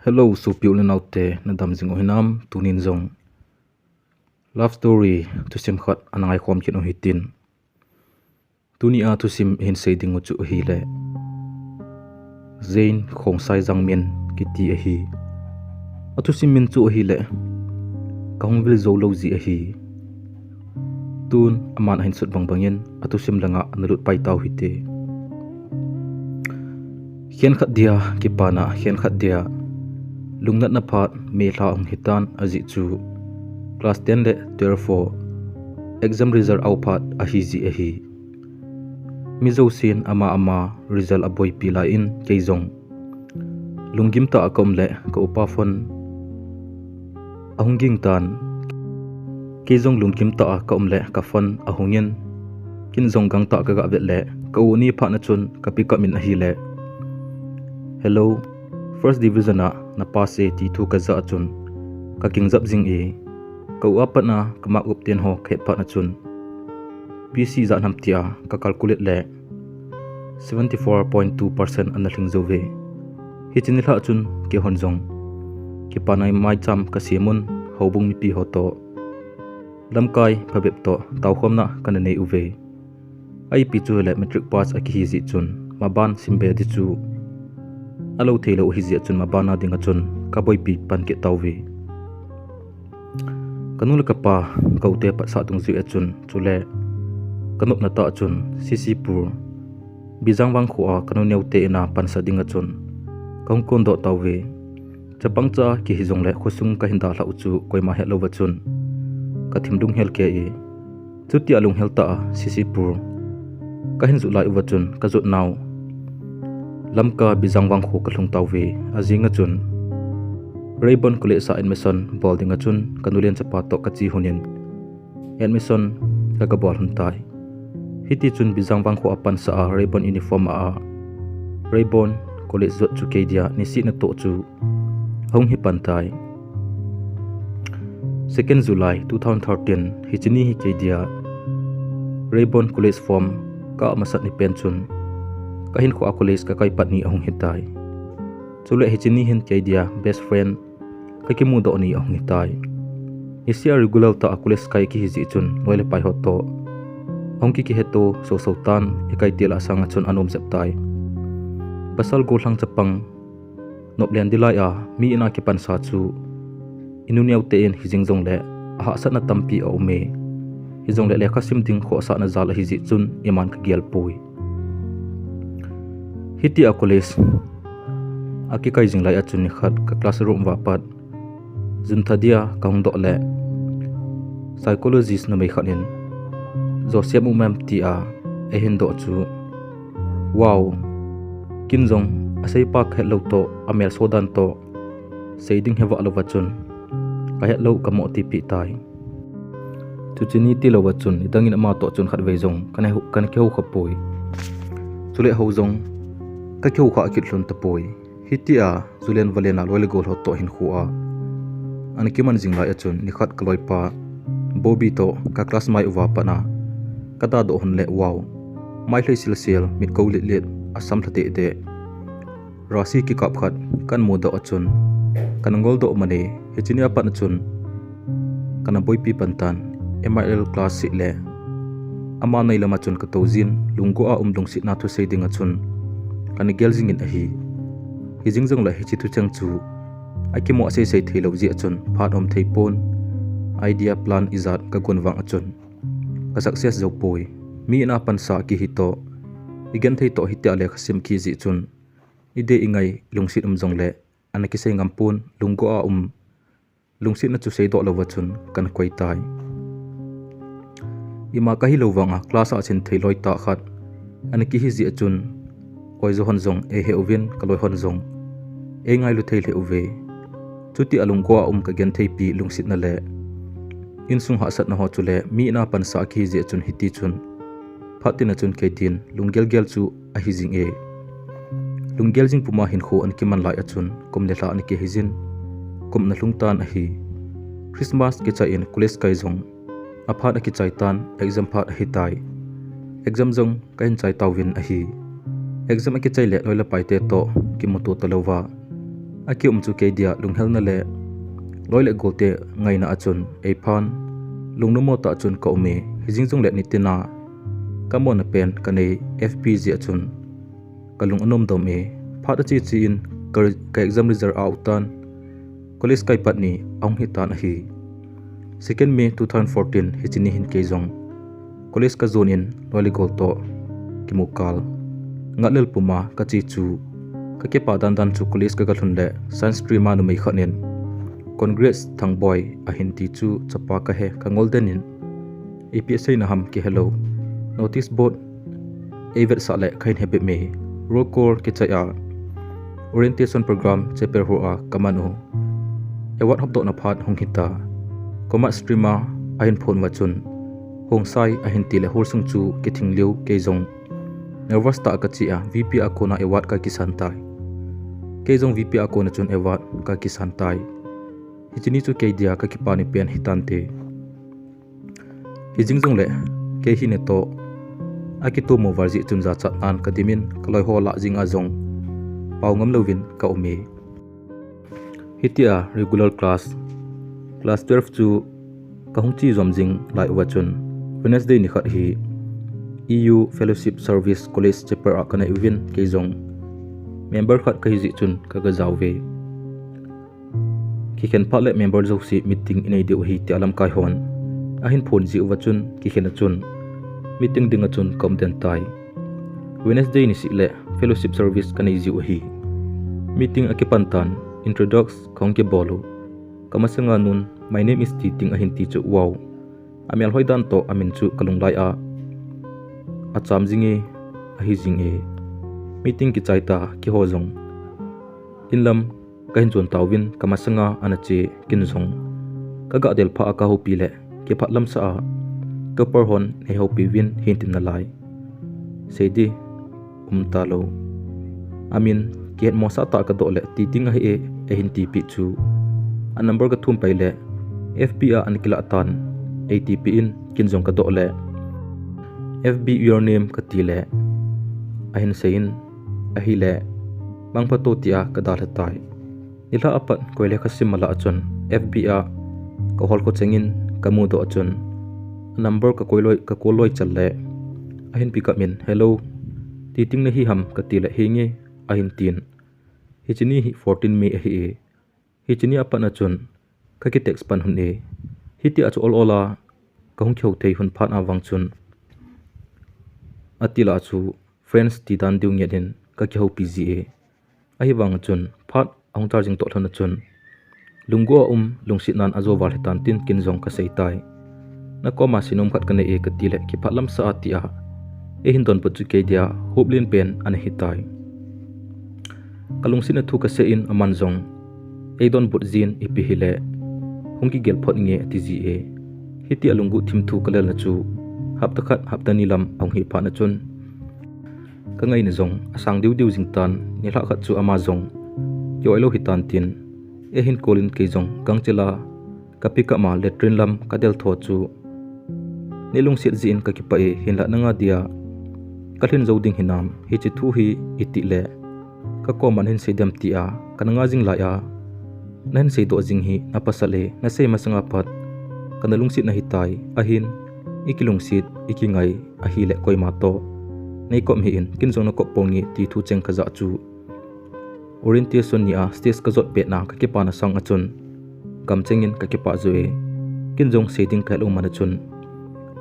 Hello, so piu na naute na damjing ohinam tunin zong. Love story tu sim khat anangai khom kin ohitin. Tuni a tu sim hin sei ding chu hi le. Zain khong sai jang min kiti a hi. Atu sim min chu hi le. Kahung viljou lo ji a hi. Tun aman hin sut bang bangin atu sim langa nalut pai tau hi te. Hian khat dia ki pana hian khat dia. Lungnat na phat me thla ang hitan aji chu class 10 le 12 exam result au phat a hi ji a hi mizo sin ama result a boy pila in keizong lungim ta akom le ko upa phone ahunging tan keizong lungkim ta akom le ka phone ahungin kin zong gang ta ka ga vet le ko ni pha na chun ka pick up min a hi le hello first division na pass e ti thu ka za chun ka king zap jing e ka upa na ka ma up ten ho khet pa na chun pc za nam tia ka calculate le 74.2% an thing zo ve hi chin la chun ke hon jong ki panai mai cham ka simun hobung mi pi ho to lamkai phabep to taw khom na kan nei uve ai pi chu le metric pass a ki hi ji chun ma ban simbe di chu alo thelo hi ji chun ma bana dinga chun ka boi pi pan ke tawwi kanul ka pa kaute pa sa tung zu chun chule kanup na ta chun sisipur bijang wang khuwa kanu neute na pan sa dinga chun kong kon do tawwi chapang cha ki hijong le khosung ka hinda la uchu koima he lo wa chun ka thimdung hel ke e chuti alung hel ta sisipur ka hin zu lai wa chun ka zut naw lamka bijang wang khu ka lung tawwi azinga chun Raybon kule sa admission bolding a chun kanulian chapa to kachi hunin admission kaga bol huntai hiti chun bijang bang kho apan sa Raybon uniform a Raybon kule zot chu kedia ni si na to chu hong hi pantai 2nd July 2013 hichini hi kedia Raybon college form ka masat ni pen chun kahin kho a college ka kai patni ahong hitai chule hichini hin kedia best friend kaki mu do ni ahong hitai isia regular ta akules kai ki hiji chun noile pai hoto ongki ki heto so tan ekai tela sanga chun anom septai basal go hlang chapang noplen dilai a mi ina ki pan sa chu inuniau te en hijing jong le ha sat na tampi o me hijong le lekha sim ding kho sa na zal hiji chun iman ka gial pui hiti a college aki kai jing lai a chun ni khat ka classroom wa pat zun thadia kaung do le psychologist na mai khanin joseph umam ti a hin do chu wow kinjong asai pa khelo to amel sodan to seiding hewa lo wachun ka hello ka mo ti pi tai tu chini ti lo wachun idangin ama to chun khat veijong kan kheu khapoi chule ho jong ka kheu kha ki thlun ta poi hitia zulen valena loile gol hot to hin khuwa an kiman jing lai achun ni khat kloi pa bobi to ka class mai uwa pa na kata do hun le wow mai hlei sil mit ko lit asam thate de rasi ki kap khat kan mo do achun kan ngol do mane hichinia pa na chun kana boy pi pantan mrl class si le ama nei lama chun ka tozin lunggo a umlung si na thu sei dinga chun kan gel jing in a hi hijingjong la hichi tu chang chu akimo ase sei thelo ji achun phat om theipon IDE Plan izat ka gunwang achun ka success zo poi mi na pan sa ki hito igen thei to hitia le khasim ki ji chun ide ingai lungsit jong le anaki sei ngampun lunggo a lungsit na chu sei do lo wachun kan koi tai ima ka hi lowanga class a chin theiloi ta khat anaki hi ji achun koi zo hon jong e he ovin kaloi hon jong e ngai lu thei le uve chuti alungko ka gen thei pi lungsit na le insung ha sat na ho chule mi na pan sa ki je chun hiti chun phatina chun keitin lunggel gel chu a hi jing e lunggel jing puma hin kho an kiman lai achun kom le hla an ke hijin kom na lungtan a hi Christmas ke cha in college kai jong a phat a ki chai tan exam phat hi tai exam jong kain chai tawin a hi exam ki chai le loila paite to ki mutu talowa aki chu ke dia lunghel na le loi le golte ngai na achun ei phan lungnumo ta chun ka ume hijing jung le nitina kamon pen kanei fpg achun kalung anom dom e phat chi chi in ka exam result outan college kai patni ong hi tan hi 2 May 2014 hichini hin keizong college ka zone in loli golto kimukal ngalel puma ka chi chu ka ke pa dan chu college ka thun le science stream anu mai khanen congress thang boy a hin ti chu chapa ka he ka golden in APSA na ham ki hello notice board evet sa le khain hebe me roll call ki chaya orientation program cheper ho a kamano ewat hop do na phat hong hita koma streamer a hin phone wa chun hong sai a hin ti le hol sung chu ki thingleu ke zong nervous ta ka chi a VP a kona ewat ka ki santai ke zong VP a kona chun ewat ka ki santai hichini chu ke dia ka ki pani pen hitante hijing jong le ke hi ne to aki to mo warji chun za chat an kadimin kaloi ho la jing a zong pau ngam lovin ka ume hitia regular class 12 chu kahung chi zomjing lai wachun Wednesday ni khat hi EU Fellowship Service College chapter akana event ke zong member khat ka hi chun ka ga zawve ki khen pha le member zo si meeting inei de hi ti alam kai hon ahin phone ji wachun ki khen chun meeting ding achun kom den tai Wednesday ni si le fellowship service kanai ji hi meeting akipantan introduce khongke bolu kamasanga nun my name is Titing ahin ti chu wow amel hoidan to amin chu kalunglai a acham jinge ahi jinge meeting ki chaita ki hojong inlam kahin chon tawin kamasanga anache kinjong kaga del pha ka ho pile ke phatlam sa a kapar hon ne ho pi win hintin na lai seidi talo amin ke mo sa ta ka do le Titing a e hin ti pi chu a number ka thum paile FBA an kila tan ATP in kinjong ka do le FB your name ka ti le ahin sein ahi le bang phato tia ka dal tai ila apat koile ka simala achon FBA ka hol ko chengin kamu do achon number ka koloi challe ahin pick up min hello Titing na hi ham ka ti le hinge ahin tin hichini hi 14 May hi e hichini apan achon ka ki text pan hun e hiti achu ol ola ka hung kheu thei hun phan awang chun atila chu friends ti dan diu ngedin ka ki ho pg e ahi wang chun phat ong charging to thon chun lunggo lungsit nan azo wal hetan tin kinjong ka seitai na koma sinom khat kane e ka tile ki phatlam sa atia e hin don puchu ke dia hoblin pen an hitai kalungsin thu ka se in amanjong e don but zin ipi hile hungki gel phot nge ti ji e hiti alungu thim thu kalal na chu hapta khat hapta nilam ong hi pha na chun ka ngai na zong asang diu diu jing tan ni la khat chu ama zong yoilo hitan tin e hin kolin ke zong gangchela kapika ma letrin lam kadel tho chu nilung sit zin ka ki pa e hin la nanga dia kalhin zoding hinam hi chi thu hi iti le ka ko man hin sedam ti a kananga jing la ya nan sei do jing hi na pasale na sei masanga pat kanalung sit na hitai ahin ikilung sit ikingai ahi le koi ma to nei kom hi in kinjong na ko pongi ti thu cheng khaja chu orientation ni a stage ka jot pe na ka ke pa na sang achun kam chengin ka ke pa zoe kinjong setting khalung man achun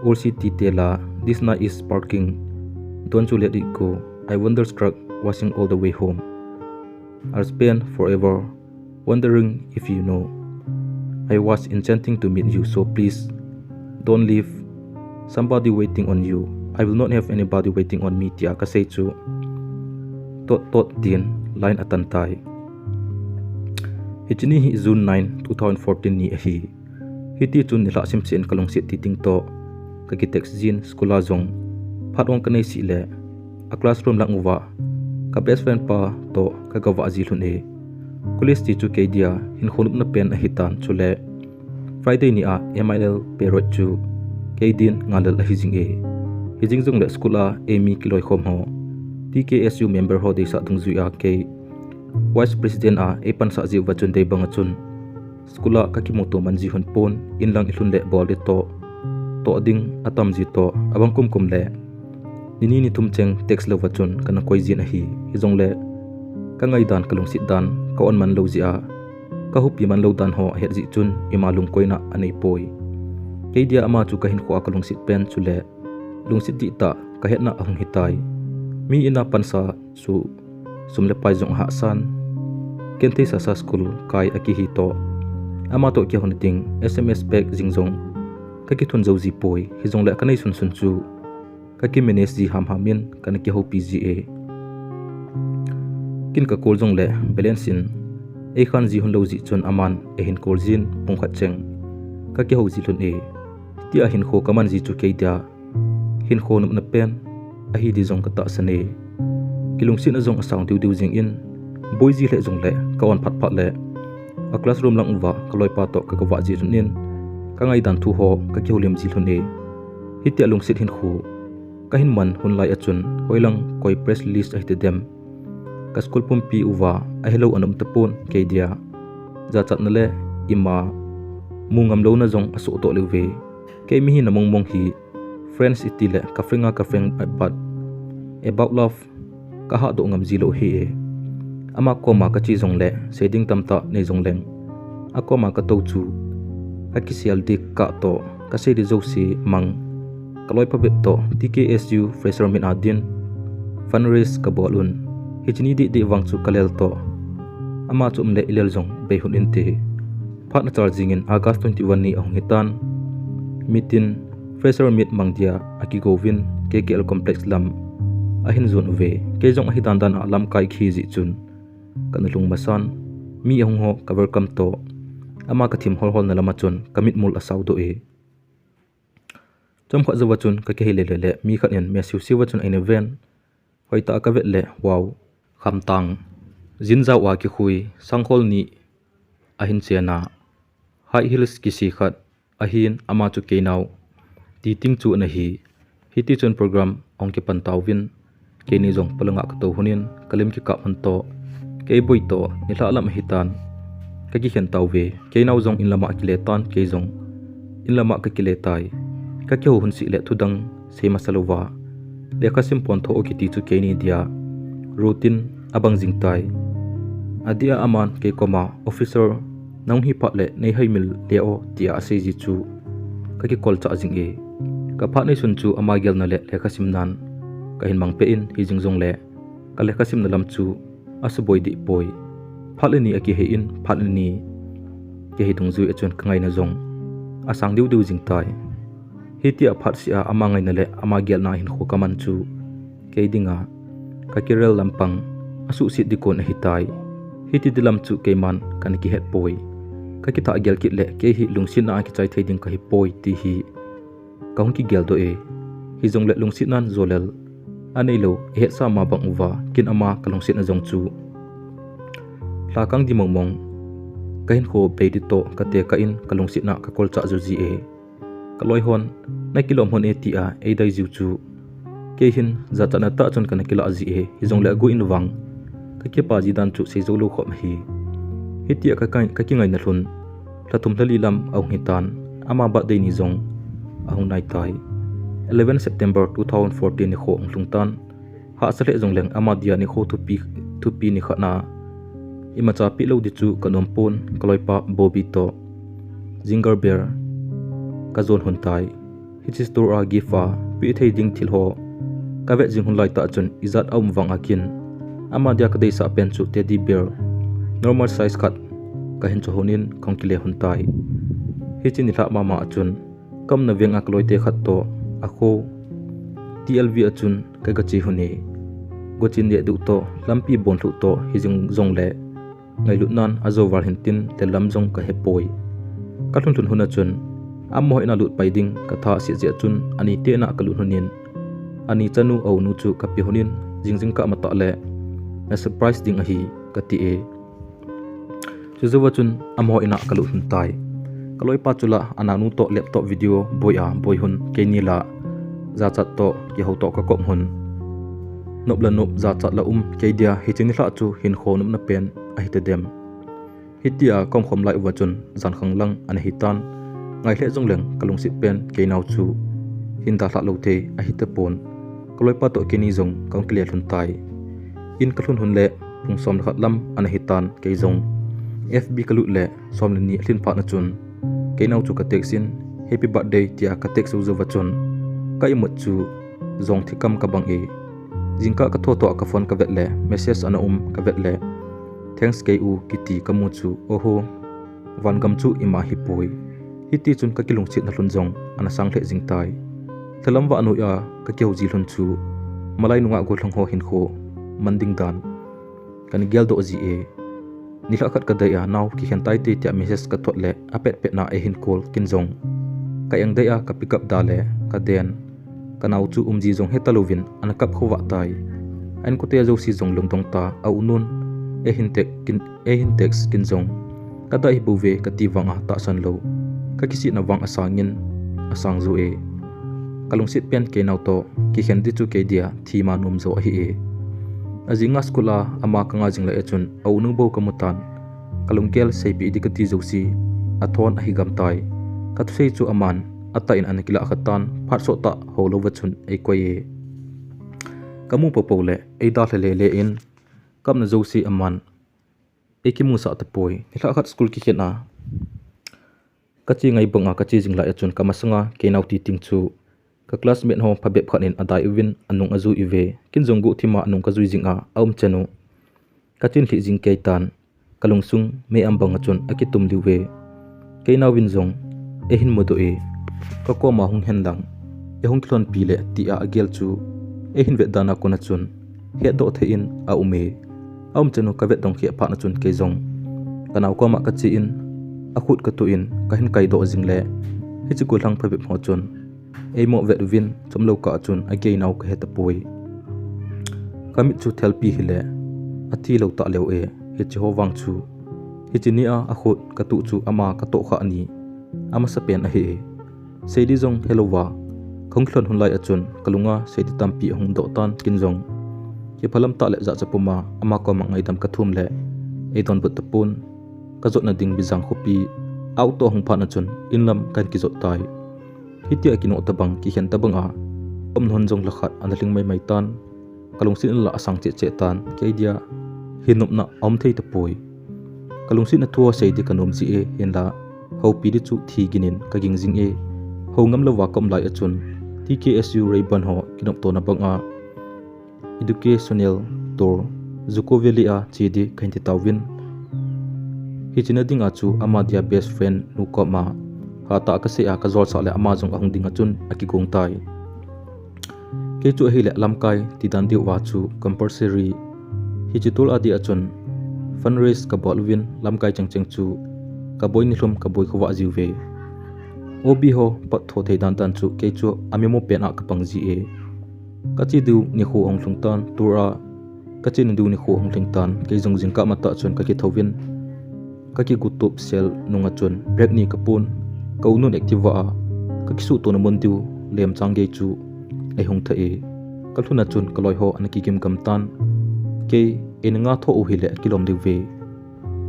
OCT tela this night is parking don't you let it go I wonderstruck watching all the way home I'll spend forever wondering if you know I was enchanting to meet you so please don't leave somebody waiting on you I will not have anybody waiting on me tia ka sei chu tot din line atantai hichini hi June 9 2014 ni hi hiti chun ni la sim chen kalong se Titing to ka ki text jin skula zong phatong kanai si le a classroom lang uwa ka best friend pa to ka gawa ji lun e college ti chu ke dia hin khonup na pen a hitan chule Friday ni a MIL perot chu ke din ngalal a hijing e hijing jong le skula emi kiloi khom ho TKSU member ho de sa dung zuya ke Vice President epan sa ji wachun dei banga chun skula kakimoto manji hun pon inlang ilun le bol de to ding atam ji to abang kum le nini ni thumcheng text lo wachun kana koi jin hi hizong le ka ngai dan kalung sit dan ka on man lo ji ka hupi man lo dan ho het ji chun imalung koina anei poi keidia ama chu ka hin khwa kalung sit pen chu le lung sit di ta ka het na ahung hitai mi ina pansa su sumle pai jong ha san kente sa school kai aki hi to ama to ki hon ting SMS pack jingjong ka ki thun zo ji poi hizong le kanai sun chu ka ki manage ji hamin kana ki ho PGA kin ka kol jong le balance in khan ji hun lo ji chon aman hin kol jin pungkhat cheng ka ki ho ji thun ti a hin kho kaman ji chu keida hin kho num na pen a hi di jong ka ta sane kilung sin a jong asang diu jing in boy ji le jong le ka on phat le a classroom lang wa kaloi pa to ka wa ji runin ka ngai dan thu ho ka ki holim ji thun hi ti alung sit hin khu ka hin man hun lai achun hoilang koi press release a hi dem ka school pumpi uwa a hello anum tapon kedia za chat na le ima mungam lo na jong asu to lewe ke mi hin among mong hi friends itile ka freng but about love ka ha do ngam zilo hi ama koma ka chi jong le setting tamta nei jong leng akoma ka to chu ka kisial dik ka to ka se di zo si mang kaloi pa to TKSU fresher min adin fundraise ka bolun hichini di wang chu kalel to ama chum le ilel jong be hun inte phatna charging in August 21 ni ahong hitan mitin fresher meet mangdia aki govin KKL complex lam ahin zon ve ke jong ahitan dan alam kai khi ji chun kanalung masan mi ahong ho cover kam to ama ka thim hol na lama chun kamit mul asaw do chom kha zawa chun ka ke le mi khan en me siu siwa chun ain event hoita ka vet le wow kham tang jin za wa ki khui sanghol ni ahin chena high heels ki si khat ahin ama chu ke naw ti ting chu na hi ti chun program ong ki pan tawin ke ni jong palanga ka to hunin kalim ki ka man to ke boi to ni la lam hitan ka ki hen tawwe ke naw jong in lama ki le tan ke jong in lama ka ki le tai ka ke hun si le thudang se masalowa le ka sim pon tho o ki ti chu ke ni dia routine abang jing tai adia aman ke koma officer nang hi pa le nei hai mil le o tia se ji chu ka ki kol cha jing ka pha nei sun chu ama gel na le ka sim nan ka hin mang pe in hi jing jong le ka le ka sim na lam chu asu boy di boy pha le ni aki he in pha le ni ke hi dung zui achon kangai na jong asang diu jing tai hi tia phat sia ama ngai na le ama gel na hin kho kaman chu ke dinga ka kirel lampang asu sit di kon hitai hi ti dilam chu ke man kan ki het poi ka ki tha gel kit le ke hi lungsin na ki chai thei ding ka hi poi ti hi kaung ki gel do hi jong le lungsin nan zolel anei lo he sa ma bang uwa kin ama kalong sit na jong chu la kang di mong ka hin kho pe di to ka te ka in kalong sit na ka kol cha zu ji kaloi hon na kilom hon ti a dai jiu chu ke hin za ta na ta chon kana kila ji hi jong le gu in wang ka ke pa ji dan chu se zo lo khom hi ti ka ki ngai na hlun la tum thali lam au hitan ama ba dei ni jong ahung nai tai 11 September 2014 ni kho ong tan ha sale jong leng ama dia ni kho thu pi ni khana ima cha pi lo di chu kanom pon kaloi pa bobi to jinger bear ka zon hun tai hi store a gifa pi thei ding thil ho ka ve jing hun lai ta chun izat aum wang akin ama dia ka dei sa pen chu teddy bear normal size cut ka hin chu honin kongkile hun tai hi chin la mama achun kam na venga kloi te khat to akho TLV achun ka ga chi hune gochin de du to lampi bon thu to hi jing jong le ngai lu nan azo war hin tin te lam jong ka hepoi ka thun thun huna chun ammo ina lut pai ding ka tha si je chun ani te na ka lu hunin ani chanu au nu chu ka pi hunin jingjing ka mata le na surprise ding a hi ka ti chu zuwa chun ammo ina ka lu hun tai kaloi pa chula ananu to laptop video boy hun ke ni la za chat to ki ho to ka kom hun nop la nop za chat la ke dia hi chini hla chu hin kho num na pen a hi te dem hitia kom khom lai wa chun zan khang lang an hi tan ngai hle jong leng kalung sit pen ke nau chu hin da hla lo the a hi te pon koloi pa to ke ni jong kong clear hun tai in kalun hun le pung som khat lam an hi tan ke jong fb kalu le som le ni hlin pha na chun ke nau chu ka tek sin happy birthday tia ka tek su zo wa chun ka imut chu zong thikam ka bang e jingka ka tho to ka phone ka vet le message ana ka vet le thanks ke u kiti ka mu chu oho wan gam chu ima hi poi hiti chun ka kilung chit na hlun jong ana sang the jing tai thalam wa anu ya ka keu ji hlun chu malai nunga go thlang ho hin kho manding dan kan gel do ji e ni khat ka da ya naw ki hen tai te tia message ka thot le apet pet na e hin kol kin jong ka yang da ya ka pick up da le ka den kanau chu ji jong hetalovin ana kap khowa tai an ko te zo si jong lung tong ta au nun e hin text kin jong kada hi buwe ka ti wanga ta san lo ka kisi na wang asangin asang zo e kalung sit pen ke nau to ki hen di chu ke dia thi ma num zo hi e azinga skula ama kanga jingla e chun au nu bo kamutan kalung kel sei pi di ka ti zo si athon a hi gam tai ka sei chu aman ata in anakila khatan phat so ta holo wachun ei koye kamu popole ei da le in kam na zosi aman ekimu sa ta poi nila khat school ki khena kachi ngai banga kachi jingla achun kamasanga ke nauti ting chu ka classmate ho phabe phanin adai win anung azu ive kin jongu thima anung ka zui jinga aum chanu kachin hli jing ke tan kalungsung me ambang achun akitum liwe ke naw win jong e hin modo e ka ko ma hung hen lang e hung thlon pi le ti a agel chu e hin ve dana kona chun he do the in a ume aum chanu ka ve dong khia pha na chun ke jong kanaw ko ma ka chi in a khut ka tu in ka hin kai do jing le hi chu ko lang phabe pho chun e mo ve win chomlo ka chun a ge naw ka he ta poi kamit chu thel pi hile athi lo ta leo e hi chi ho wang chu hi chi ni a khut ka tu chu ama ka to kha ani ama sa pen a he seidi jong helowa khongklon hunlai achun kalunga seidi tampi hung do tan kin jong ke phalam ta le za chapuma ama ko mangai dam ka thum le e don but tapun ka jot na ding bizang khopi auto hung phan achun inlam kan ki jot tai hitia kino tabang ki hen tabanga om hon jong lakhat analing mai tan kalung sin la asang che tan ke dia hinup na om thei tapoi kalung sin na thua seidi kanom ji e hen la ho pi di chu thi ginin ka ging jing e ho ngam lo wa kom lai achun TKSU Rayban ho kinop to na banga educational tour Zuko Valley a chidi khainti tawin hichina dinga chu ama dia best friend nu ko ma ha ta ka se a ka zol sa le ama jong ahung dinga chun aki gong tai ke chu hi le lamkai ti dan di wa chu compulsory hichitul adi achun fundraise ka bolwin lamkai changchang chu ka boy ni hlum ka boy khawa jiwe obi ho pat tho thei dan tan chu ke chu amemo pena ka pangji e kachi du ni khu ong thung tan tura kachi ni du ni khu ong thing tan ke jong jing ka mata chun ka ki thowin ka ki gutup sel nunga chun break ni kapun ka unun active a ka ki su to na mon du lem changge chu e hung tha e ka thuna chun ka loi ho an ki kim kam tan ke en nga tho u hi le kilom de ve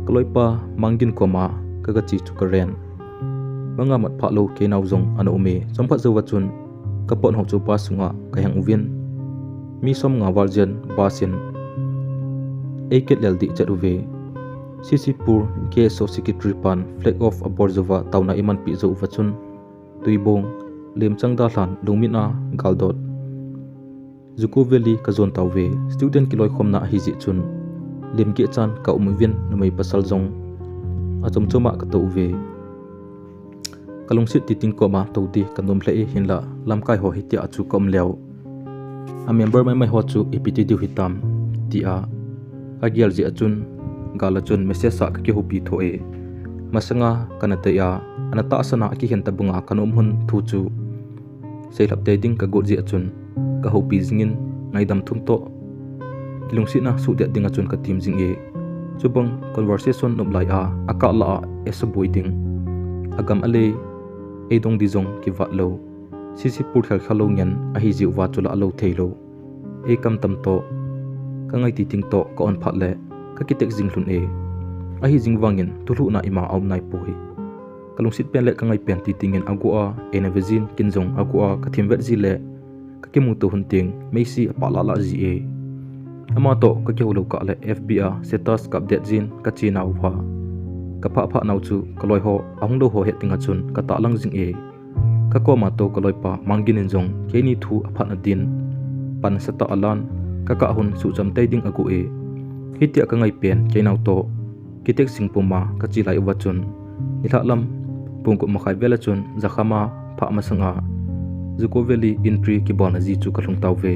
ka loi pa mangin ko ma ka ga chi chu ka ren manga mat pha lo ke naw jong an ume chompha zowa chun kapon ho chu pa sunga ka hang uvin mi som nga warjen basin eket laldi charuve sisipur ke so secretary pan flag of aborzova tauna iman pi zo wachun tuibong lemchang da hlan lungmina galdot Zuko Valley ka zon tawwe student kiloi khomna hi ji chun lemke chan ka umwin numai pasal jong achomchoma ka to uve kalungsit titing ko ma todi kanom hle hinla lamkai ho hitia chu kom leo a member mai ho chu epiti diu hitam ti a agial ji achun gala chun message sa ka ki hopi tho e masanga kanate ya anata sana ki hen tabunga kanom hun thu chu seilap te ding ka gorji achun ka hopi jingin ngaidam thum to kilungsi na su de ding achun ka tim jing e chubang conversation noblai a akala a esaboi ding agam ale edong dijong ki watlo sisi pur khal khalo ngen a hi ji wa chula alo theilo kam tam to ka ngai ti ting to ka on phat le ka kitek jing hlun a hi jing wangin tulu na ima aum nai poi kalung sit pen le ka ngai pen ti tingin agua enavizin kinjong agua ka thimvet ji le ka kimu to hunting meisi pa la la ji ama to ka ke holo ka le fba status ka update jin ka china uwa ka pha nau chu kaloi ho ahung do ho he tinga chun ka ta lang jing ka ko ma to kaloi pa mangin injong ke ni thu apha na din pan sata alan ka hun su cham tai ding agu hitia ka ngai pen ke nau to kitek sing puma ka chi lai wa chun nitha lam pung ko makhai vela chun zakhama pha masanga zuko valley entry ki bona ji chu ka lung taw ve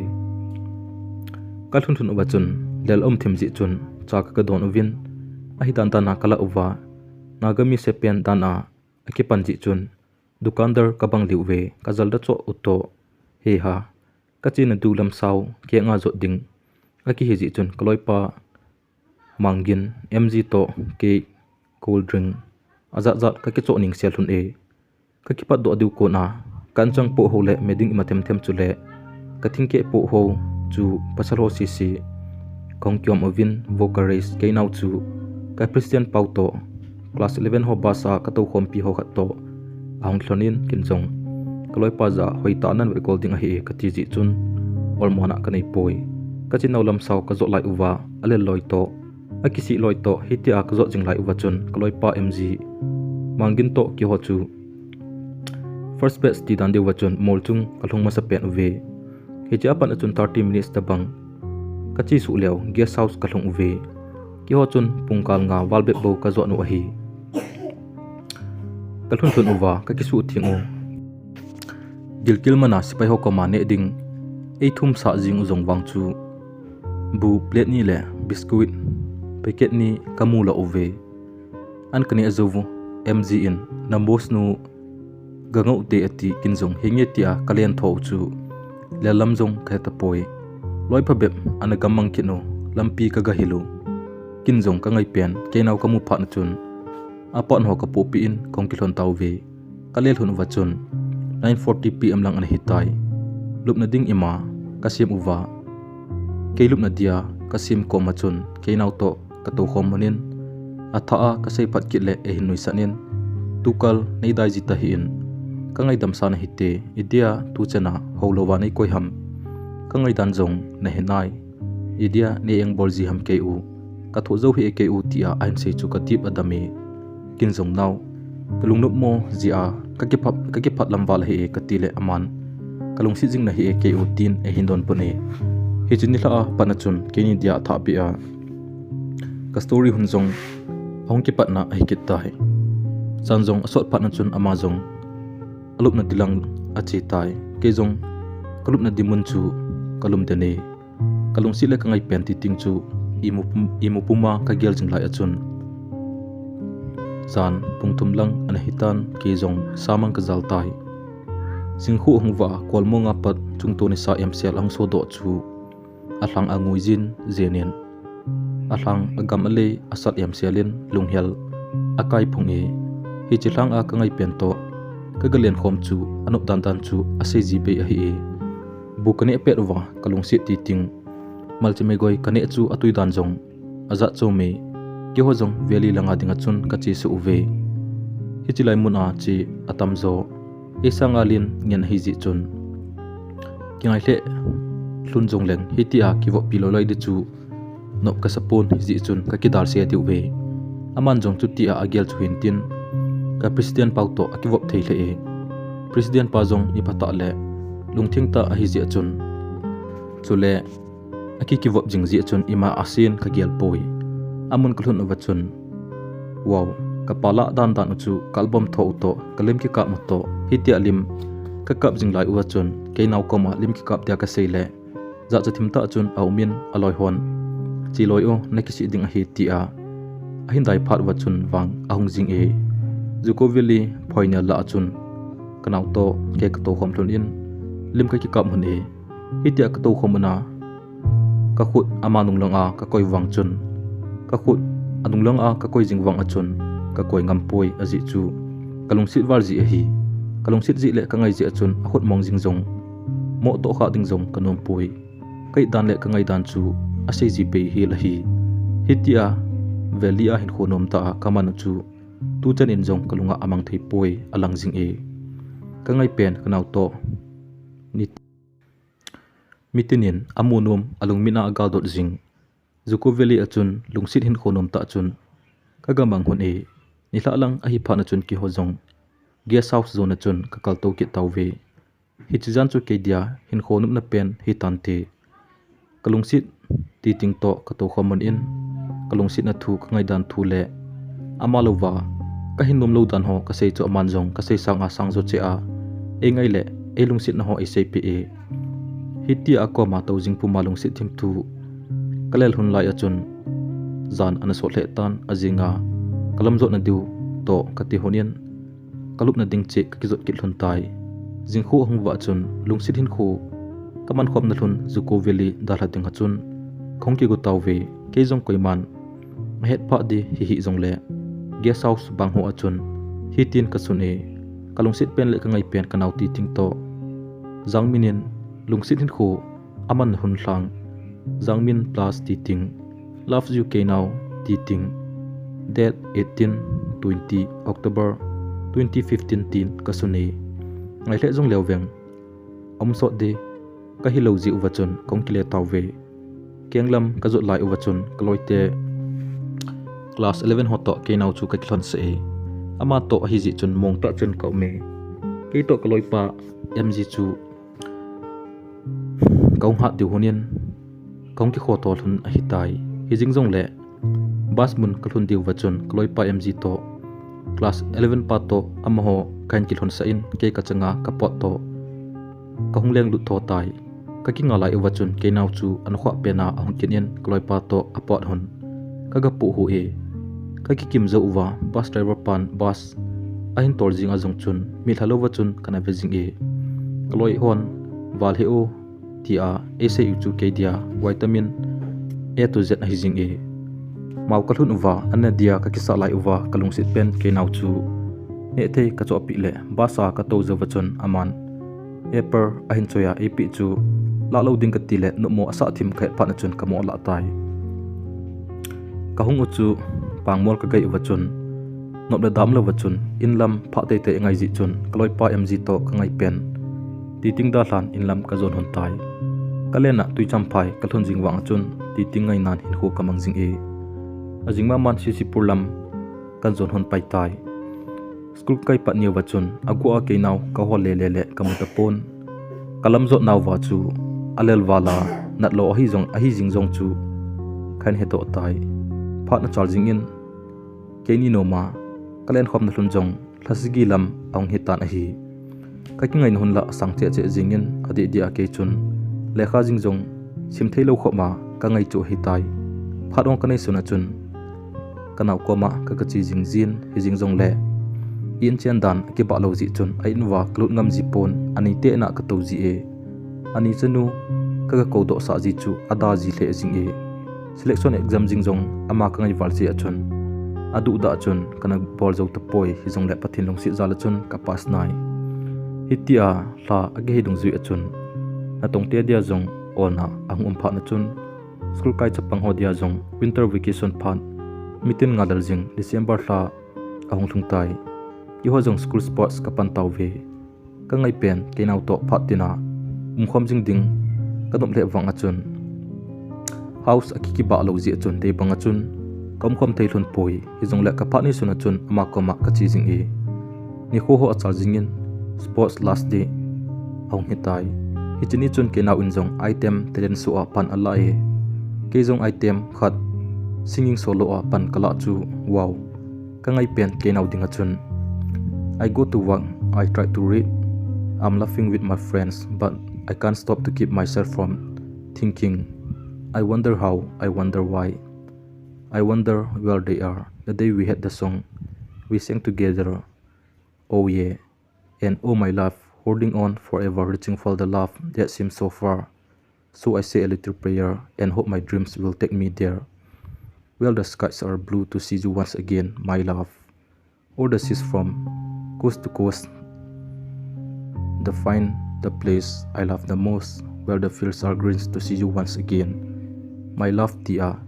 ka thun thun wa chun lel thim ji chun cha ka don ovin a hi tan na kala uwa nagami se pen dana aki pan ji chun dukandar ka bang liu ve ka jalda cho utto he ha ka chin du lam saw ke nga zo ding aki hi ji chun kaloi pa mangin mg to ke cold drink aza ka ke cho ning sel hun ka ki pat do du ko na kan chang po ho le meding ima them chu le ka thing ke po ho chu pasalo cc kongkyom ovin vokaris ke nau chu ka president pauto class 11 ho basa ka to khompi ho khat to ang thlonin kinjong kaloi pa za hoita nan recording a hi ka ti ji chun olmona ka nei poi ka chinau lam saw ka zo lai uwa ale loi to akisi loi to hitia ka zo jing lai uwa chun kaloi pa mg mangin to ki ho chu first batch ti dan de wa chun mol chung kalung ma sa pen uwe hitia pan chun 30 minutes ta bang ka chi su leo guest house kalung uwe ki ho chun pungkal nga walbe bo ka zo nu a hi kalhun thun uwa ka ki su thingu dilkil mana sipai ho koma ne ding ei thum sa jing uzong wang chu bu plate ni le biscuit packet ni kamula uwe an kani azovu mg in nambos nu gangau te ati kinjong hinge tia kalen tho chu le lamjong kha ta poi loi pha bep an gamang kino lampi ka ga hilu kinjong ka ngai pen ke nau kamu pha na chun apon ho ka popi in kongkilon tawve kalel hun wa chun 9:40 pm lang an hitai lupna ding ima kasim uwa ke lupna dia kasim ko ma chun ke nau to ka to khom manin atha a ka sei phat kit le e hinui sanin tukal nei dai ji ta hin ka ngai dam san hitte idia tu chana holowa nei koi ham ka ngai dan jong na henai idia ne eng bolji ham ke u ka tho zo hi ke u tia ain sei chu ka tip adami kinjong nau kalung nup mo zia ka ki phat lambal he ka tile aman kalung si jing na hi ke u tin e hindon pune hi chin ni hla panachun ke ni dia tha pi a ka story hunjong hong ki patna hi kit tai sanjong asot patnachun amazong alup na dilang achi tai ke jong kalup na dimun chu kalum dene kalung sile ka ngai pen ti ting chu imu puma ka gel jing lai achun san pungtum lang an hitan ke jong samang ka zal tai singhu hungwa kolmonga pat chungto ni sa mcl ang so do chu athang angui jin zenen athang agam ale asat mclin lunghel akai phungi hi chilang a ka ngai pen to ka galen khom chu anup dan chu ase jibe a hi bukane pet wa kalung si ti ting malchime goi kane chu atui dan jong aza chome ke ho jong valley langa dinga chun ka chi su uve hi chilai mun a chi atamzo e sangalin ngen hi ji chun kingai le hlun jong leng hi ti a ki vo pilo loi de chu nop ka sapon hi ji chun ka ki dal se ti uve aman jong chu ti a agel chu hin tin ka president pauto akivop thei le president pa jong ni phata le lungthing ta a hi ji chun chule aki kivop jing ji chun ima asin ka gel poi amun klun wa chun wow kapala dan chu kalbom tho to kalim ki ka muto hitia lim ka kap jing lai wa chun ke nau koma lim ki kap tia ka seile za chathim ta chun aumin aloi hon chi loi o nakisi ding a hi tia ahin dai phat wa chun wang ahung jing zuko valley final la chun kanau to ke ka to khom thun in lim ka ki kap hun hitia ka to khomna ka khut amanung lang a ka koi wang chun ka khut anung lang a ka koi jing wang a chun ka koi ngam poi aji chu kalung sit war ji hi kalung sit ji le ka ngai ji a chun a khut mong jing jong mo to kha ding jong kanom poi kai dan le ka ngai dan chu ase ji pe hi la hi hitia velia hin khonom ta kaman chu tu chen in jong kalunga amang thei poi alang jing e ka ngai pen kanau to ni mitinin amunum alung mina agal dot jing zuko veli achun lungsit hin khonom ta chun kagamang hun e ni hla lang a hi phana chun ki hojong guest house zone chun ka kal to ki tawve hi chijan chu ke dia hin khonum na pen hi tante kalungsit ti ting to ka to khomon in kalungsit na thu ngai dan thu le amalova ka hin nom lo dan ho ka sei chu manjong ka sei sanga sang zo che a e ngai le e lungsit na ho e sei pe e hiti ako ma to jing pu malungsit thim thu kalel hun lai achun zan ana so hle tan azinga kalam zo na diu to kati honian kalup na ding che ki zot kil hun tai jing khu hung wa chun lungsit hin khu kaman khom na thun zuko veli dal hating hachun khongki go tawve ke jong koiman het pha di hi jong le guest house bang ho achun hi tin ka sun e kalungsit pen le ka ngai pen kanau ti ting to zangminin lungsit hin khu aman hun hlang zangmin plus ti ting loves you ke now ti ting date 18-20 October 2015 tin ka suni ngai le jong leweng so de ka hi lo ji uwachun kongkile tawve kenglam ka zot lai uwachun kaloite class 11 hoto ke now chu ka thlon se ama to hi ji chun mong ta chun ka me ke to kaloi pa mg chu kaung ha di honian kaung ki kho to thun a hi tai hi jing jong le bas mun kalhun di wachun kaloi pa mg to class 11 pa to amaho kain ki thon sa in ke ka changa ka pot to kahung leng lu tho tai ka ki nga lai wachun ke naw chu an khwa pe na ahun kinien kaloi pa to apot hon kaga pu hu e ka ki kim zo uwa bus driver pan bus ahin tor jing azong chun mi thalo wachun kana ve jing e kaloi hon wal he o tia ese yu chu ke dia vitamin a to z a hi jing e mau kalhun uwa anna dia ka kisa lai uwa kalungsit pen ke naw chu e the ka cho pi le basa ka to zo wachun aman eper ahin choya ap chu la loading ka ti le no mo asa thim khe pha na chun ka mo la tai kahung chu pangmol ka kai wachun nob da dam lo wachun in lam pha te te ngai ji chun kaloi pa mg to ka ngai pen ti ting da hlan in lam ka zon hon tai kalena tui cham phai kalhun jing wang chun ti ting ngai nan hin khu kamang jing e ajingma man si si purlam kan zon hon pai tai school kai pa ni wachun agwa ke naw ka hol le le kamuta pon kalam zo naw wa chu alel wala nat lo hi jing jong chu khan he to tai phat na charging in ke ni no ma kalen khom na hlun jong thlasigi lam ong hi tan a hi ka ki ngai hun la sang che che jing in adi dia ke chun lekha jing jong sim thei lo khoma ka ngai chu hi tai phat ong kanai suna chun kanau koma ka ka chi jing jin hi jing jong le in chen dan ke ba lo ji chun ai in wa klut ngam ji pon ani te na ka to ji e ani chanu ka ko do sa ji chu ada ji le jing e selection exam jing jong ama ka ngai wal ji achun adu da chun kana bol zo ta poi hi jong le pathin long si zala chun ka pass nai hitia la age hi dong zui achun na tong te dia jong ona ang pha na chun school kai chapang ho dia jong winter vacation phan mitin ngadal jing December la ahong thung tai ki ho jong school sports ka pan taw ve ka ngai pen ke naw to phatina khom jing ding ka dom le wang achun house akiki ba lo ji achun de bang achun kom khom thei thun poi hi jong le ka pha ni suna chun ama koma ka chi jing e ni kho ho achal jing in sports last day hong hi tai hi chini chun ke naw in jong item talent so a pan ala e ke jong item khat singing solo a pan kala chu wow ka ngai pen ke naw ding achun I go to work, I try to read. I'm laughing with my friends, but I can't stop to keep myself from thinking. I wonder how, I wonder why. I wonder where they are. The day we had the song, we sang together. Oh yeah, and oh my love, holding on forever, reaching for the love that seems so far. So I say a little prayer and hope my dreams will take me there. Well, the skies are blue to see you once again, my love. Or the seas from coast to coast, the find the place I love the most where the fields are green to see you once again. My love tia.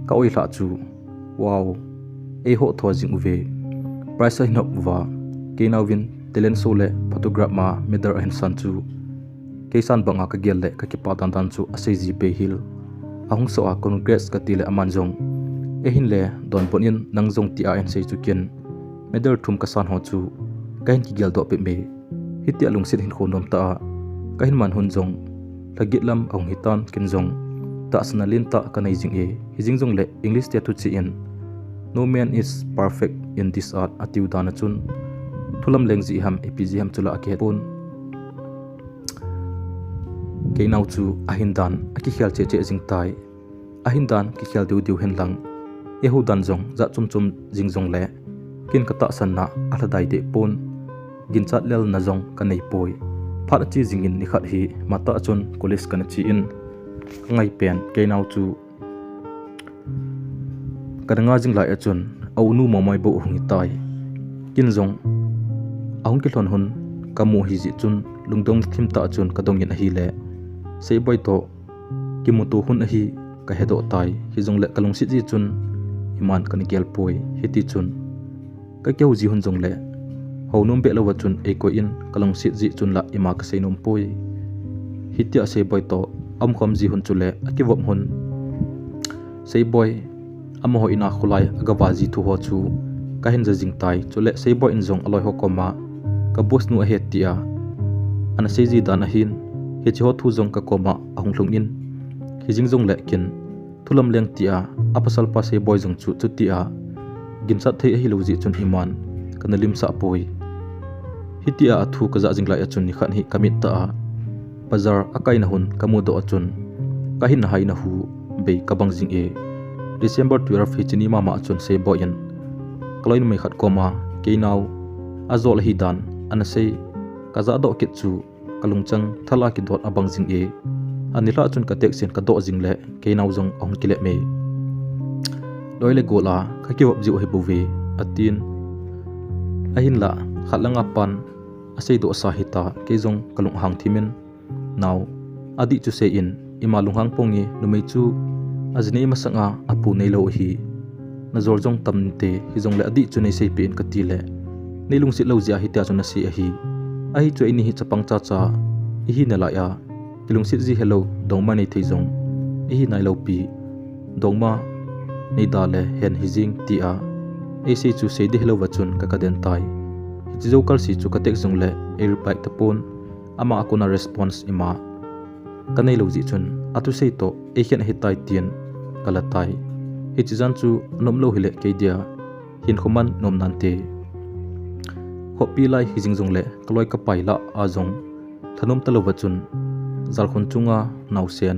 Ka oi la chu. Wow. E ho tho jing uve. Price hinop wa. Ke nawin telen sole photograph ma medar ahin san chu. Ke san banga ka gel le ka ki pa tan tan chu asai ji pe hil. Ahung so a congrats ka tile aman jong. E hin le don ponin nang jong tia en sei chu ken. Medar thum ka san ho chu. Ka hin ki gel do pe me. Hiti alung sit hin khonom ta. Ka hin man hun jong. Lagit lam ahung hitan kin jong. Ta sanalin ta kanai jing e hijing jong le English te tu chi in no man is perfect in this art atiu dana chun thulam leng ji ham epg ham chula ake pon ke nau chu ahin dan aki khial che che jing tai ahin dan ki khial diu diu hen lang e hu dan jong za chum chum jing jong le kin ka ta san na ala dai de pon gin chat lel na jong kanai poi phat chi jing in ni khat hi mata chun college kan chi in ngai pen ke nau chu kadanga jing lai achun au nu momoi bo hungi tai kin jong ahung ki thon hun kamu hi ji chun lungdong thim ta chun kadong in hi le sei boy to ki mu tu hun hi ka hedo tai hi jong le kalung si ji chun iman kan kel poi hiti chun ka keu ji hun jong le honum be lawa chun e ko in kalung si ji chun la ima ka sei nom poi hiti a sei boy to am khom ji hun chule akiwom hun sei boy amo ho ina khulai agawa ji thu ho chu ka hin jing tai chule sei boy in jong aloi ho koma ka bus nu he tia ana sei ji dan a hin he chi ho thu jong ka koma ahung hlung in hi jing jong le kin thulam leng tia apasal pa sei boy jong chu chu tia gin sa thei hi lo ji chun iman kana lim sa poi hi tia athu ka za jing lai achun ni khan hi kamit ta bazar akai na hun kamu do achun kahin hai na hu be kabang jing e December 12 hi chini mama achun se boyan kaloin mai khat koma ke naw azol hi dan ana sei kaza do kit chu kalungchang thala ki dot abang jing e anila chun ka tek sen ka do jing le ke naw jong ong kile me loile gola ka ki wop ji o hi buwe atin ahin la khalanga pan asei do sa hita ke jong kalung hang thimin now adi chu say in ima lunghang pongi numei chu ajnei masanga apu nei lo hi na zor jong tamte hi jong le adi chu nei sei pin katile nei lung sit lo zia hi ta chu na si a hi ai chu ini hi chapang cha cha hi na la ya kilung sit ji hello dongma nei thei jong hi nai lo pi dongma nei da le hen hi jing ti a ai sei chu sei de hello wachun ka ka den tai hi jo kal si chu ka tek jong le e reply ta pon ama akuna response ima kanai lo ji chun atu sei to e hian hi tai tien kala tai hi chijan chu nom lo hile ke dia hin khoman nom nan te hopi lai hi jing jong le kloi ka pai la a jong thanom talo wachun zal khon chunga nau sen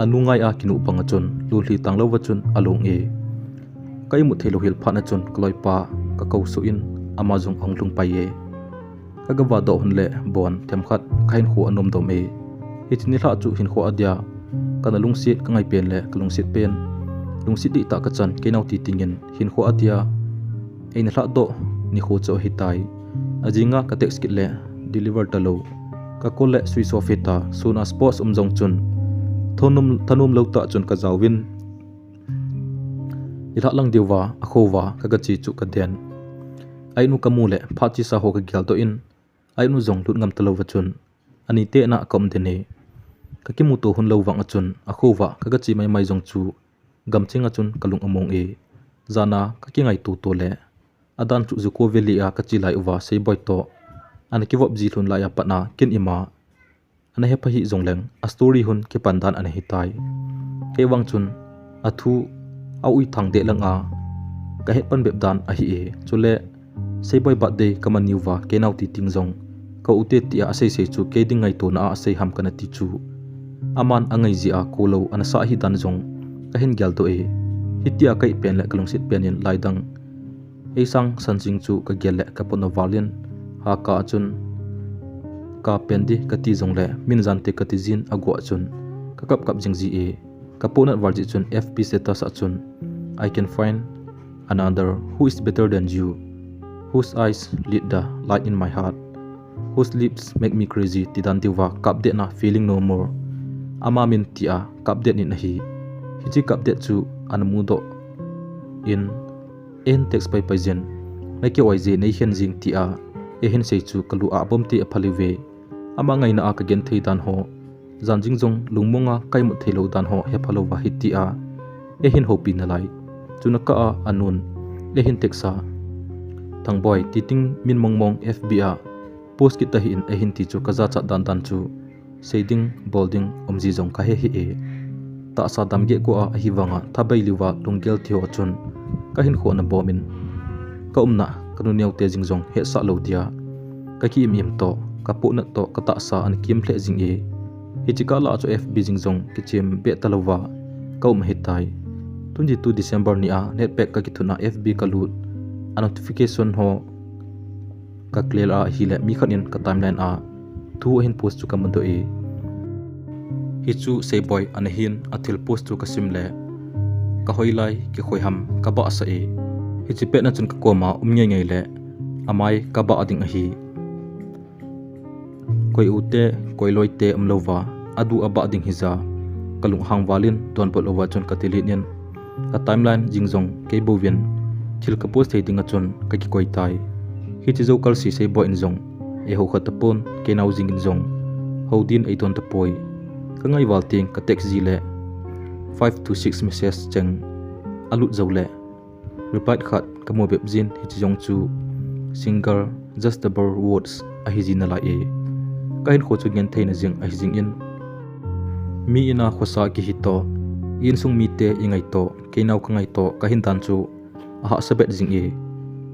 anu ngai a kinu panga chun lu hli tang lo wachun along e kai mu thelo hil phana chun kloi pa ka kau su in ama jong ong lung pai e kagawa do hun le bon them khat khain khu anom dom e hitni hla chu hin kho adia kana lungsit ka ngai pen le kalungsit pen lungsit di ta ka chan ke nau ti tingin hin kho adia ein hla do ni kho cho hitai ajinga ka text kit le deliver ta lo ka kol le switch off eta soon as post jong chun thanum lo ta chun ka zawin ila lang dewa akhowa ka ga chi chu ka den ainu kamu le phachi sa ho ka gyal to in ainu jong lut ngam talo wachun ani te na kom dene kakimu to hun lo wang achun akhowa kaga chi mai mai jong chu gamchinga chun kalung among e jana kakingai tu to le adan chu zu ko veli a kachi lai uwa sei boy to an ki wop ji thun lai a patna kin ima ana he phi jong leng a story hun ki pandan an hi tai ke wang chun athu au i thang de langa ka he pan beb dan a hi e chule sei boy birthday kaman niwa ke nau ti ting jong ka ute ti a sei sei chu ke ding ngai to na a sei ham kana ti chu aman angai ji a kolo an sa hi dan jong ka hin gyal to e hitia kai pen le kalung sit pen in laidang e sang sanjing chu ka gel le ka pono valin ha ka chun ka pen di ka ti jong le min jan te ka ti jin agwa chun ka kap jing ji e ka pona warji chun fp status a chun I can find another who is better than you, whose eyes lit the light in my heart, Whose lips make me crazy tidan diwa kapdet na feeling no more. Ama min tia kapdet ni nahi. Hiji kapdet chu anamudo in text pai pajen. Nake waize nei hen jing tia ehin sei chu kalu a bom ti aphaliwe. Ama ngai na ka gen thei dan ho. Zanjing jong lungmonga kaimut thelo dan ho he phalowa hitia. Ehin hopi na lai. Chunaka a anun ehin teksa. Thangboy titing min mongmong FBA. Post kita hin ehin ti chu kaza cha dan chu shading bolding omji jong ka he e ta sa damge ko a hiwanga thabai liwa lungel thio chun ka hin kho na bomin ka umna kanuniau te jing jong he sa lo dia ka ki im to ka pu na to ka ta sa an kim hle jing e hi chika la chu FB jing jong ki chem be talowa ka hitai 22 December ni a net pack ka kithuna FB ka lut a notification ho ka clear a hile mi khanin ka timeline a thu hin post chu kamando e hichu sei boy anahin athil post chu ka simle ka hoilai ki khoiham ka ba sa e hichi pe na chun ka koma umnge ngei le amai ka ba ading a hi koi ute koi loite amlova adu aba ding hiza kalung hang walin don pol over chun ka tilinian ka timeline jingjong ke bovin thil ka post thei dinga chun ka ki koi tai hi chi zo kal si sei boy in zong e ho khat tapon ke nau jing in zong hodin ai ton tapoi ka ngai walting ka text zile 5 to 6 message cheng alut zole reply khat ka mo beb jin hi chi jong chu single just the words a hi jin la e ka hin kho chu ngen theina jing a hi jing in mi ina khosa ki hito in sung mi te ingai to ke nau ka ngai to ka hin dan chu a ha sabet jing e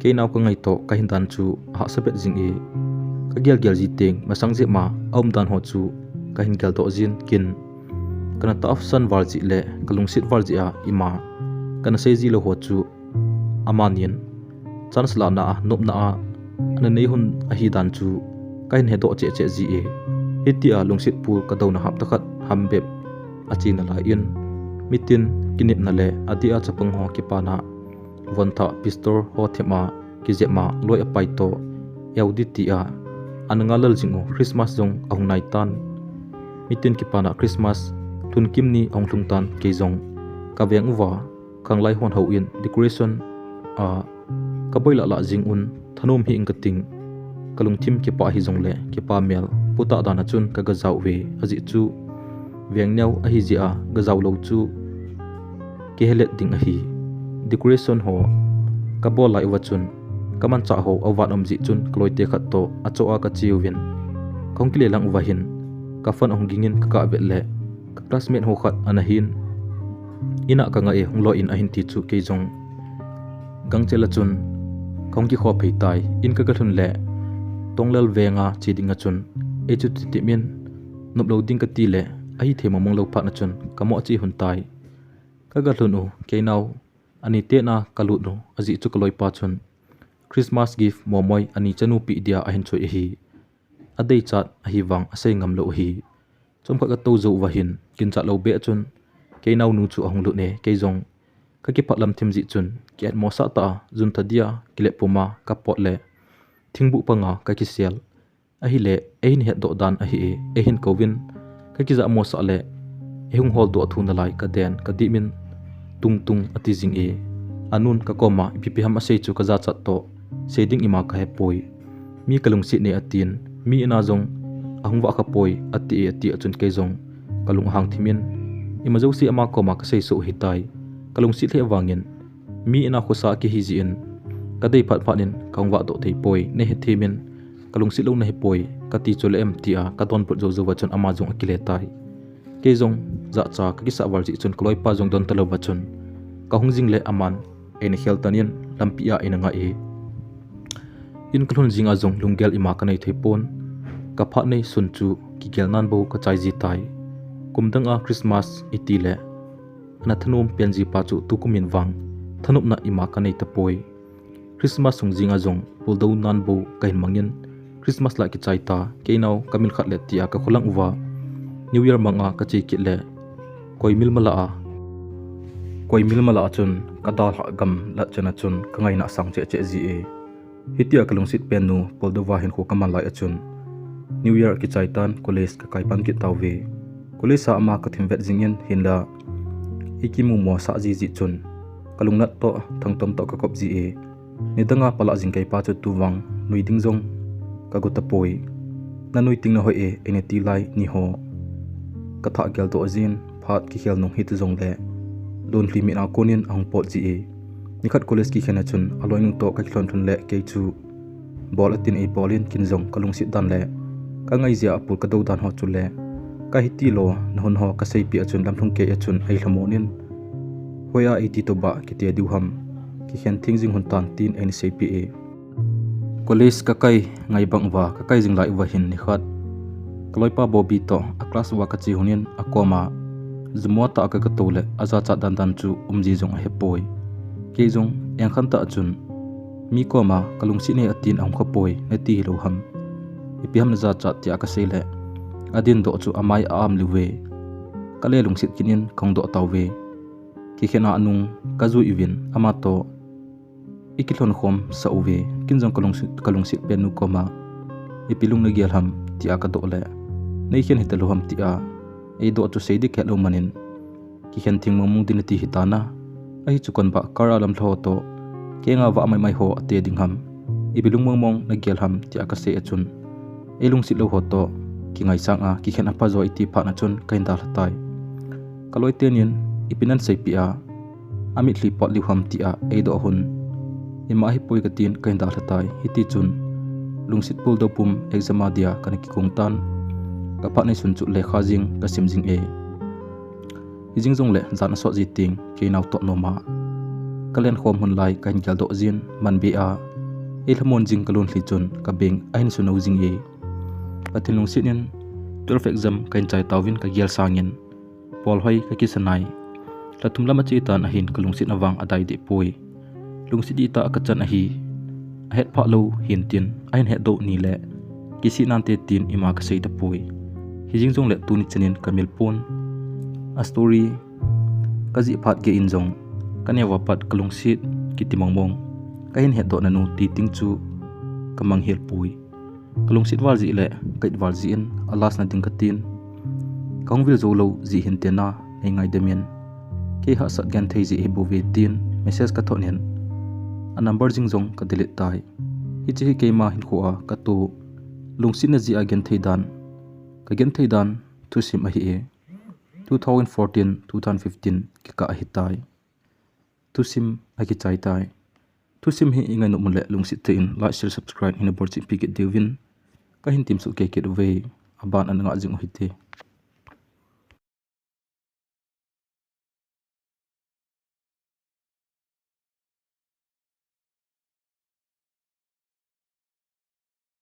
ke naw ka ngai to ka hindan chu ha sabet jing e ka gel jiteng masang je ma om dan ho chu ka hin gel to jin kin kana ta option war ji le kalung sit war ji a ima kana sei ji lo ho chu amanin chance la na nop na a ana nei hun a hi dan chu ka hin he do che ji e hitia lungsit pul ka do na hap takhat hambep achi na la in mitin kinip na le adia chapang ho ki pana wantha pistor ho thema kijema loi apai to yaudi tia anangalal jingo Christmas jong ahung nai tan mitin ki pana Christmas tun kimni onglung tan ke jong ka veng wa kanglai hon ho in decoration a kaboila la jing un thanom hi ingkating kalung thim ki pa hi jong le ki pa mel puta dana chun ka gazau we aji chu veng nyau a hi ji a gazau lo chu ke helet ding a hi decoration ho kabol lai wachun kaman cha ho awan omji chun kloite khat to acho a ka chiwin kongkile lang wahin ka fan ong gingin ka bet le ka classmate ho khat anahin ina ka nga e honglo in ahin ti chu ke jong gangchela chun kongki kho phei tai in ka gathun le tonglal venga chidinga chun e chu ti min noplo ding ka ti le ai thema mong lo pha na chun kamo chi hun tai ka gathun u ke naw ani te na kalut no aji chu kaloi pa chun Christmas gift momoi ani chanu pi dia ahin choi hi adei chat ahi wang asai ngam lo hi chom ka to zo wahin kin cha lo be chun ke naw nu chu ahung lu ne ke jong ka ki phatlam thim ji chun ke mo sa ta jun thadia kile puma ka pot le thingbu panga ka ki sel ahi le ein he do dan ahi e hin kovin ka ki za mo sa le ehung hol do thun lai ka den ka di min tung ati jing e anun ka koma ipi ham asei chu ka za chat to shading ima ka he poi mi kalung si ne atin mi ina jong ahungwa ka poi ati achun ke jong kalung hang thimin ima jo si ama koma ka sei so hitai kalung si the wangin mi ina khosa ki hi ji in ka dei phat phanin kangwa do thei poi ne he thimin kalung si lo na he poi ka ti chole em tia ka don put jo jo wachun ama jong akile tai ke jong za cha ka ki sa war ji chun kloi pa jong don talo wachun ka hungjing le aman ene heltanin lampia inanga e in klun jinga jong lungel ima kanai thepon ka pha nei sun chu ki gelnan bo ka chai ji tai kumdanga Christmas itile na thanom penji pa chu tukumin wang thanup na ima kanai tapoi Christmas sung jinga jong puldo nan bo kain mangin Christmas la ki chai ta keinaw kamil khat le tia ka kholang uwa New Year manga ka chi kit le koi milmala chun kadal ha gam la chana chun kangai na sang che ji e hitia kalung sit pen nu poldo wa hin ko kamal lai achun New Year ki chaitan college ka kaipan ki tawve college sa ama ka thimvet jingin hinla ikimu mo sa ji chun kalungnat to thangtom to ka kop ji e nidanga pala jing kai pa chu tuwang nuiding jong ka gotapoi na nuiting na hoi e ene tilai ni ho katha gel to azin phat ki khel nong hit jong le don limit a konin ang pot ji e nikhat college ki khena chun aloinung to ka thlon thun le ke chu bol atin e bolin kinjong kalung sit dan le ka ngai zia apul ka do dan ho chu le ka hiti lo nahon ho ka sei pi achun lamthung ke achun ai hlomonin hoya iti to ba ki te duham ki khen thing jing hun tan tin en sei pi e college ka kai ngai bang wa ka kai jing lai wa hin ni khat kloipa bobi to a class wa ka chi hunin akoma zumwa ta ka to le aza cha dan dan chu umji jong a hepoi ke jong yang khan ta chun mi ko ma kalung si ne atin ang khopoi na ti lo ham ipiam za cha tia ka sele adin do chu amai am liwe kale lung sit kinin khong do tawe ki khena anung ka zu evin ama to ikilon khom sa uwe kinjong kalung sit penu ko ma ipilung na gial ham tia ka do le nei khen hitalo ham tia e do chu seidi khelo manin ki khen thing mong din ti hitana ai chu kon ba karalam tho to kenga wa mai ho ate ding ham ibilung mong na gel ham ti akase achun elung sit lo ho to ki ngai sanga ki khen apa zo iti pha na chun kain dal tai kaloi tenin ipinan sei pia amit li pot li ham ti a e do hun ima hi poi katin kain dal tai hiti chun lungsit pul do pum exam dia kan ki kung tan ka pha nei sun chu le kha jing ka sim jing e hijing jong le zan so ji ting ke naw to no ma kalen khom hun lai kain gal do jin man bi a ilhamon jing kalon hli chun ka beng ain su no jing e patilung sinin 12 exam kain chai tawin ka gial sangin pol hoi ka kisanai latum lama chi tan ahin kalung sit awang adai de poi lung sit ita ka chan ahi het pha lo hin tin ain het do ni le kisi nan te tin ima ka sei da poi hijing jong le tu ni chenin kamil pon a story kaji phat ge injong kane wapat kalung sit kitimong mong kahin het do nanu ti ting chu kamang hel pui kalung sit wal ji le kait wal ji in alas na ding katin kong vil zo lo ji hin te na ngai demen ke ha sat gan thei ji e bo ve tin message ka thonen a number jing jong ka delete tai hi chi ke ma hin kho a ka tu lung sit na ji a gan thei dan ka gan thei dan tu sim a hi e 2014 2015 ki ka hi tai tu sim a ki chai tai tu sim hi ingai no mun le lung sit te in like share subscribe in a bor chi pi ke devin ka hin tim su ke ve aban an nga jing hi te